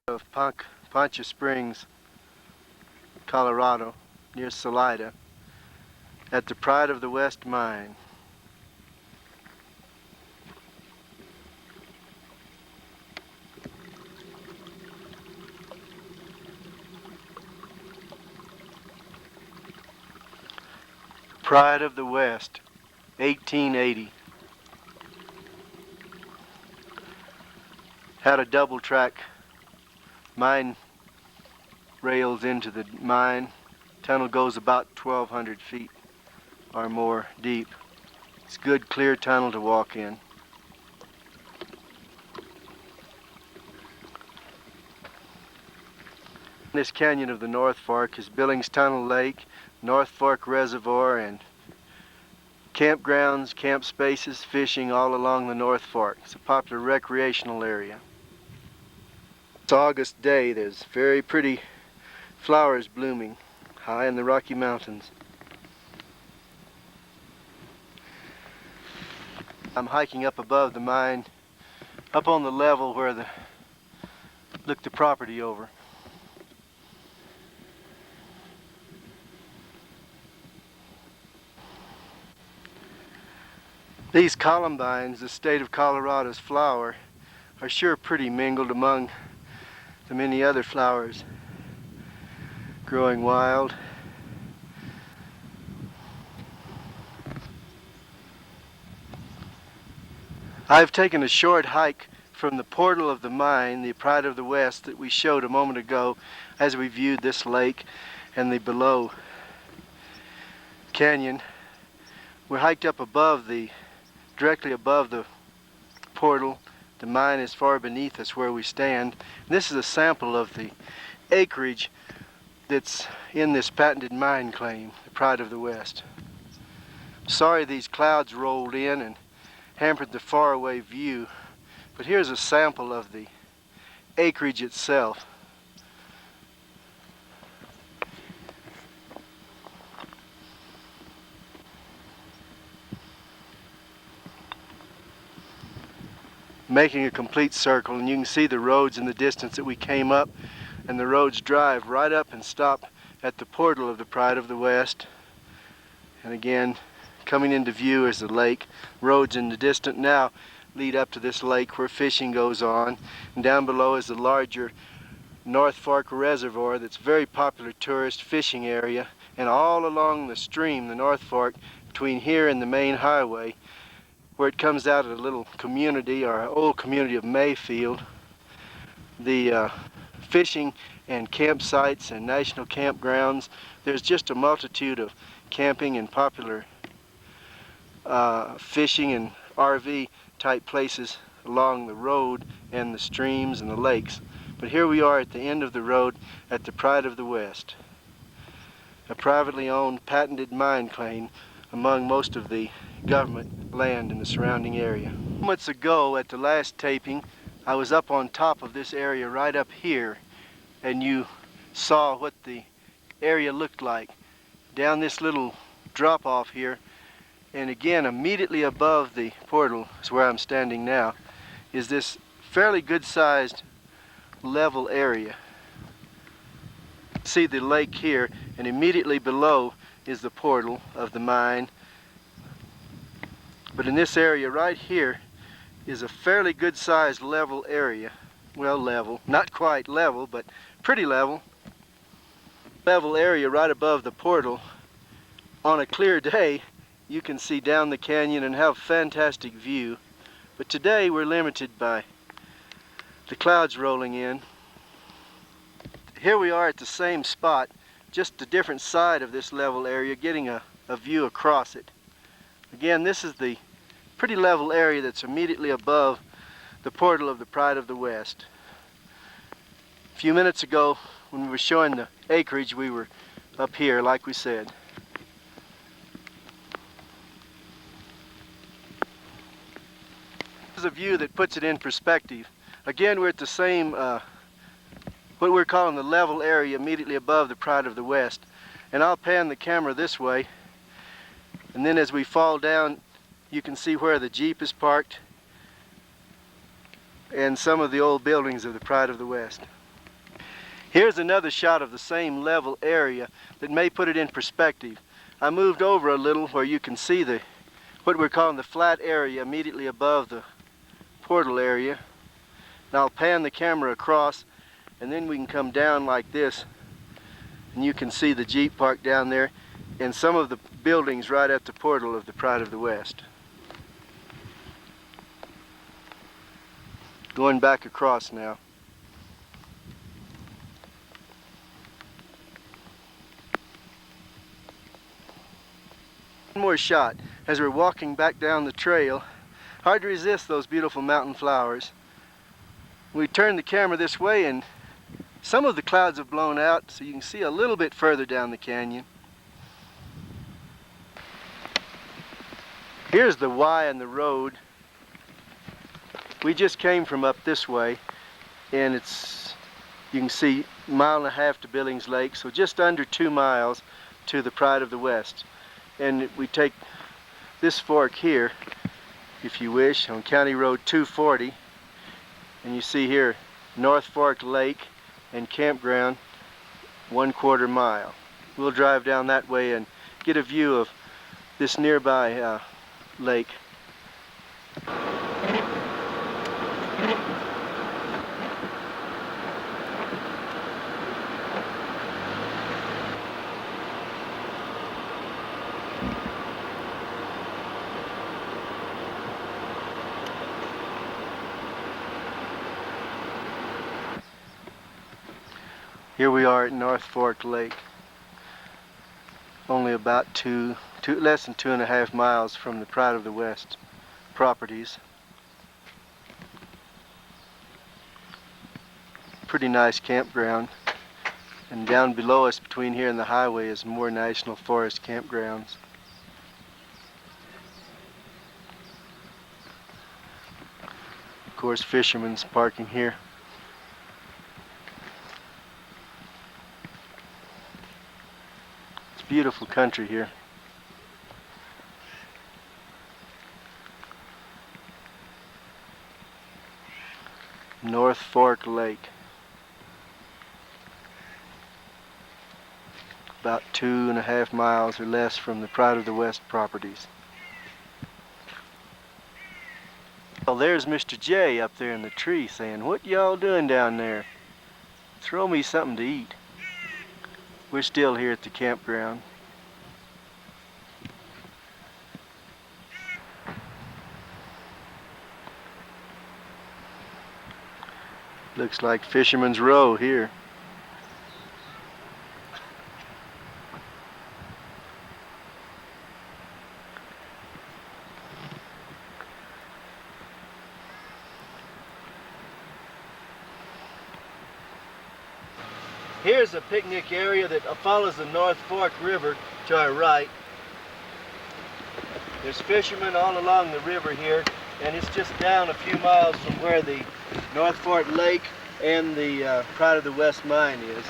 of Poncha Springs, Colorado, near Salida, at the Pride of the West mine. Pride of the West, 1880. Had a double track mine rails into the mine. Tunnel goes about 1,200 feet or more deep. It's a good clear tunnel to walk in. This canyon of the North Fork is Billings Tunnel Lake, North Fork Reservoir, and campgrounds, camp spaces, fishing all along the North Fork. It's a popular recreational area. It's August day. There's very pretty flowers blooming high in the Rocky Mountains. I'm hiking up above the mine, up on the level where look the property over. These columbines, the state of Colorado's flower, are sure pretty mingled among the many other flowers growing wild. I've taken a short hike from the portal of the mine, the Pride of the West, that we showed a moment ago as we viewed this lake and the below canyon. We're hiked up directly above the portal. The mine is far beneath us where we stand. This is a sample of the acreage that's in this patented mine claim, the Pride of the West. Sorry these clouds rolled in and hampered the faraway view, but here's a sample of the acreage itself. Making a complete circle, and you can see the roads in the distance that we came up, and the roads drive right up and stop at the portal of the Pride of the West. And again, coming into view is the lake. Roads in the distance now lead up to this lake where fishing goes on, and down below is the larger North Fork Reservoir that's a very popular tourist fishing area. And all along the stream, the North Fork, between here and the main highway, where it comes out of a little community, our old community of Mayfield, the fishing and campsites and national campgrounds. There's just a multitude of camping and popular fishing and RV type places along the road and the streams and the lakes. But here we are at the end of the road at the Pride of the West, a privately owned patented mine claim among most of the government land in the surrounding area. Moments ago at the last taping, I was up on top of this area right up here, and you saw what the area looked like down this little drop off here. And again, immediately above the portal is where I'm standing now, is this fairly good sized level area. See the lake here, and immediately below is the portal of the mine. But in this area right here is a fairly good sized level area. Well, level, not quite level, but pretty level. Level area right above the portal. On a clear day, you can see down the canyon and have a fantastic view. But today we're limited by the clouds rolling in. Here we are at the same spot, just a different side of this level area, getting a view across it. Again, this is the pretty level area that's immediately above the portal of the Pride of the West. A few minutes ago, when we were showing the acreage, we were up here, like we said. This is a view that puts it in perspective. Again, we're at the same, what we're calling the level area immediately above the Pride of the West. And I'll pan the camera this way, and then as we fall down, you can see where the Jeep is parked and some of the old buildings of the Pride of the West. Here's another shot of the same level area that may put it in perspective. I moved over a little where you can see what we're calling the flat area immediately above the portal area. Now I'll pan the camera across, and then we can come down like this, and you can see the Jeep parked down there and some of the buildings right at the portal of the Pride of the West. Going back across now. One more shot as we're walking back down the trail. Hard to resist those beautiful mountain flowers. We turn the camera this way and some of the clouds have blown out, so you can see a little bit further down the canyon. Here's the Y and the road. We just came from up this way, and you can see 1.5 miles to Billings Lake, so just under 2 miles to the Pride of the West. And we take this fork here, if you wish, on County Road 240, and you see here North Fork Lake and campground 1/4 mile. We'll drive down that way and get a view of this nearby lake. Here we are at North Fork Lake, only about less than 2.5 miles from the Pride of the West properties. Pretty nice campground, and down below us between here and the highway is more national forest campgrounds. Of course, fishermen's parking here. Beautiful country here. North Fork Lake. About 2.5 miles or less from the Pride of the West properties. Well, there's Mr. J up there in the tree saying, "What y'all doing down there? Throw me something to eat." We're still here at the campground. Looks like Fisherman's Row here. Here's a picnic area that follows the North Fork River to our right. There's fishermen all along the river here, and it's just down a few miles from where the North Fork Lake and the Pride of the West mine is.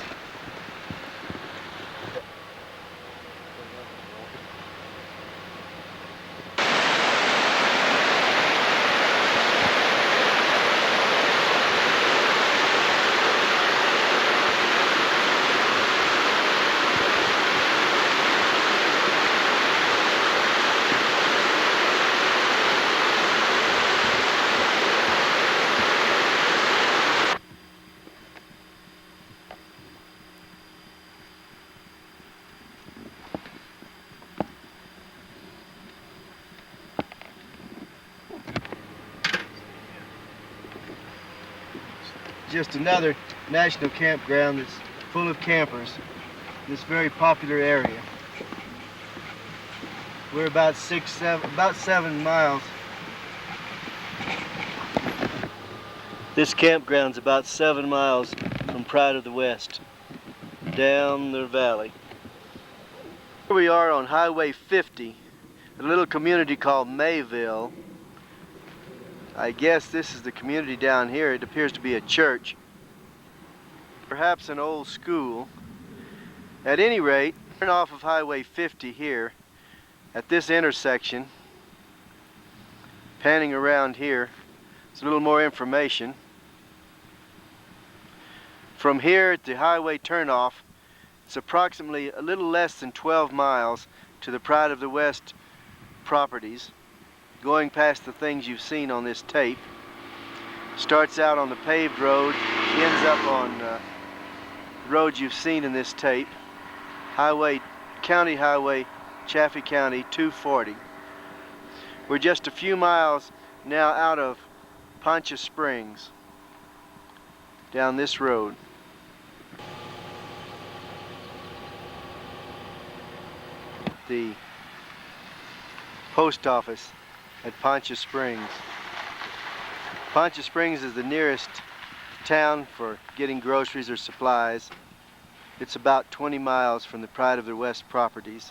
Just another national campground that's full of campers in this very popular area. We're about 7 miles. This campground's about 7 miles from Pride of the West, down the valley. Here we are on Highway 50, a little community called Mayville. I guess this is the community down here. It appears to be a church, perhaps an old school. At any rate, turn off of Highway 50 here at this intersection, panning around here. It's a little more information. From here at the highway turnoff, it's approximately a little less than 12 miles to the Pride of the West properties, going past the things you've seen on this tape. Starts out on the paved road, ends up on roads you've seen in this tape. County Highway, Chaffee County 240. We're just a few miles now out of Poncha Springs, down this road. The post office at Poncha Springs. Poncha Springs is the nearest town for getting groceries or supplies. It's about 20 miles from the Pride of the West properties.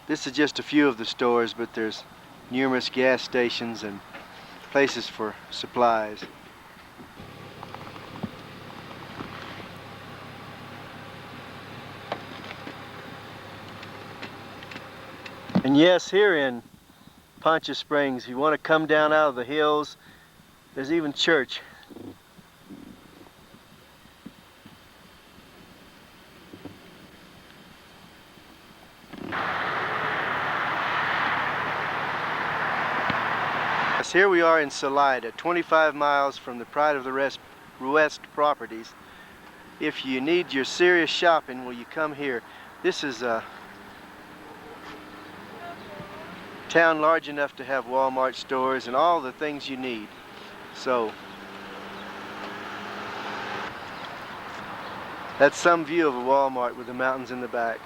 This is just a few of the stores, but there's numerous gas stations and places for supplies. And yes, here in Poncha Springs, if you want to come down out of the hills, there's even church. Yes, here we are in Salida, 25 miles from the Pride of the West properties. If you need your serious shopping, well, you come here. This is a town large enough to have Walmart stores and all the things you need. So that's some view of a Walmart with the mountains in the back.